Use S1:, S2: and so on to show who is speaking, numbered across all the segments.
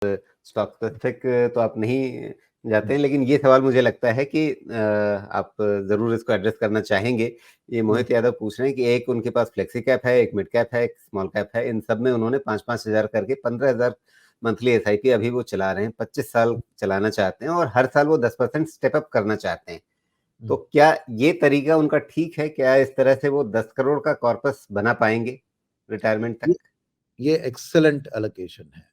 S1: Stock specific तो आप नहीं जाते हैं, लेकिन ये सवाल मुझे लगता है कि आप ज़रूर इसको एड्रेस करना चाहेंगे। ये मोहित यादव पूछ रहे हैं कि एक उनके पास फ्लेक्सी कैप है, एक मिड कैप है, एक स्मॉल कैप है। इन सब में उन्होंने 5-5 हज़ार करके 15,000 मंथली एसआईपी अभी वो चला रहे हैं। 25 साल चलाना चाहते हैं और हर साल वो 10% स्टेप अप करना चाहते हैं। तो क्या ये तरीका उनका ठीक है? क्या इस तरह से वो 10 करोड़ का कॉर्पस बना पाएँगे रिटायरमेंट तक?
S2: ये एक्सेलेंट एलोकेशन है।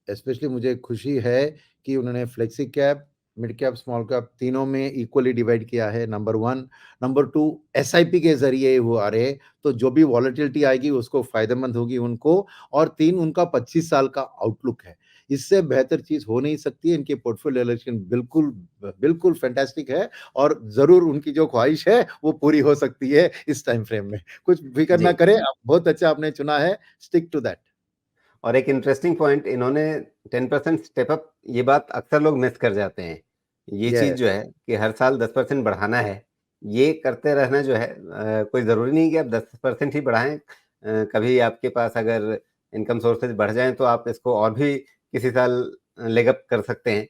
S2: स्पेशली मुझे खुशी है कि उन्होंने flexi cap, mid cap, small cap तीनों में इक्वली डिवाइड किया है, नंबर 1। नंबर 2, एसआईपी के ज़रिए वो आ रहे, तो जो भी वॉलेटिलिटी आएगी उसको फ़ायदेमंद होगी उनको। और 3, उनका 25 साल का आउटलुक है। इससे बेहतर चीज़ हो नहीं सकती है। इनकी पोर्टफोलियो एलोकेशन बिल्कुल फैंटास्टिक है और ज़रूर उनकी जो ख्वाहिश है वो पूरी हो सकती है इस टाइम फ्रेम में। कुछ फ़िक्र ना
S1: जी।
S2: करें, आप बहुत अच्छा आपने चुना है, स्टिक टू दैट।
S1: और एक इंटरेस्टिंग पॉइंट, इन्होंने 10% स्टेप अप, ये बात अक्सर लोग मिस कर जाते हैं। ये चीज़
S2: यस।
S1: जो है कि हर साल 10% बढ़ाना है, ये करते रहना जो है कोई ज़रूरी नहीं कि आप 10% ही बढ़ाएँ। कभी आपके पास अगर इनकम सोर्सेज़ बढ़ जाएँ तो आप इसको और भी किसी साल लेग अप कर सकते हैं।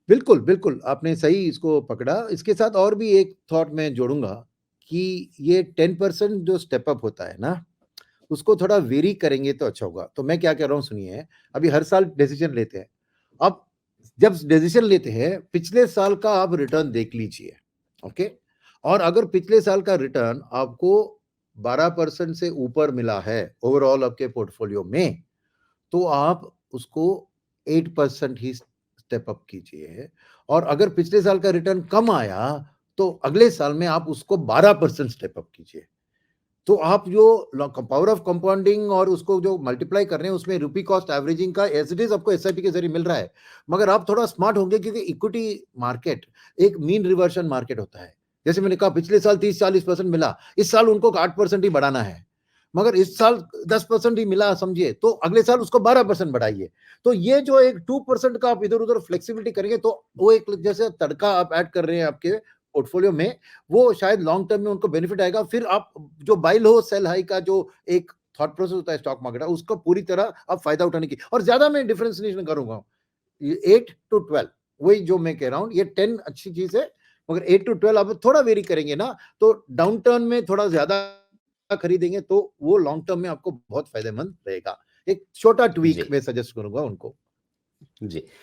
S2: बिल्कुल, आपने सही इसको पकड़ा। इसके साथ और भी एक थॉट मैं जोड़ूँगा कि ये 10% जो स्टेप अप होता है ना, उसको थोड़ा वेरी करेंगे तो अच्छा होगा। तो मैं क्या कह रहा हूँ सुनिए, अभी हर साल डिसीज़न लेते हैं। अब जब डिसीज़न लेते हैं, पिछले साल का आप रिटर्न देख लीजिए, ओके? और अगर पिछले साल का रिटर्न आपको 12% से ऊपर मिला है ओवरऑल आपके पोर्टफोलियो में, तो आप उसको 8% ही स्टेप अप कीजिए। और अगर पिछले साल का रिटर्न कम आया, तो अगले साल में आप उसको 12% स्टेप अप कीजिए। तो आप जो पावर ऑफ कंपाउंडिंग और उसको जो मल्टीप्लाई कर रहे हैं, उसमें रुपी कॉस्ट एवरेजिंग का एज इट इज आपको एसआईपी के जरिए मिल रहा है। मगर आप थोड़ा स्मार्ट होंगे क्योंकि इक्विटी मार्केट एक मीन रिवर्शन मार्केट होता है। जैसे मैंने कहा, पिछले साल 30-40% मिला, इस साल उनको 8% ही बढ़ाना है। मगर इस साल 10% ही मिला समझिए, तो अगले साल उसको 12% बढ़ाइए। तो ये जो एक 2% का आप इधर उधर फ्लेक्सिबिलिटी करेंगे, तो वो एक जैसे तड़का आप ऐड कर रहे हैं आपके पोर्टफोलियो में, वो शायद लॉन्ग टर्म में उनको बेनिफिट आएगा। फिर आप जो बाय लो सेल हाई का जो एक थॉट प्रोसेस होता है स्टॉक मार्केट का, उसका पूरी तरह आप फायदा उठाने की, और ज्यादा मैं डिफरेंस नहीं करूंगा। 8 to 12 वही जो मैं कह रहा हूं, ये 10 अच्छी चीज है, मगर 8 to 12 आप थोड़ा वेरी करेंगे ना, तो डाउन टर्न में थोड़ा ज्यादा खरीदेंगे तो वो लॉन्ग टर्म में आपको बहुत फायदेमंद रहेगा। एक छोटा ट्वीक
S1: जी,
S2: में सजेस्ट करूंगा उनको।
S1: जी।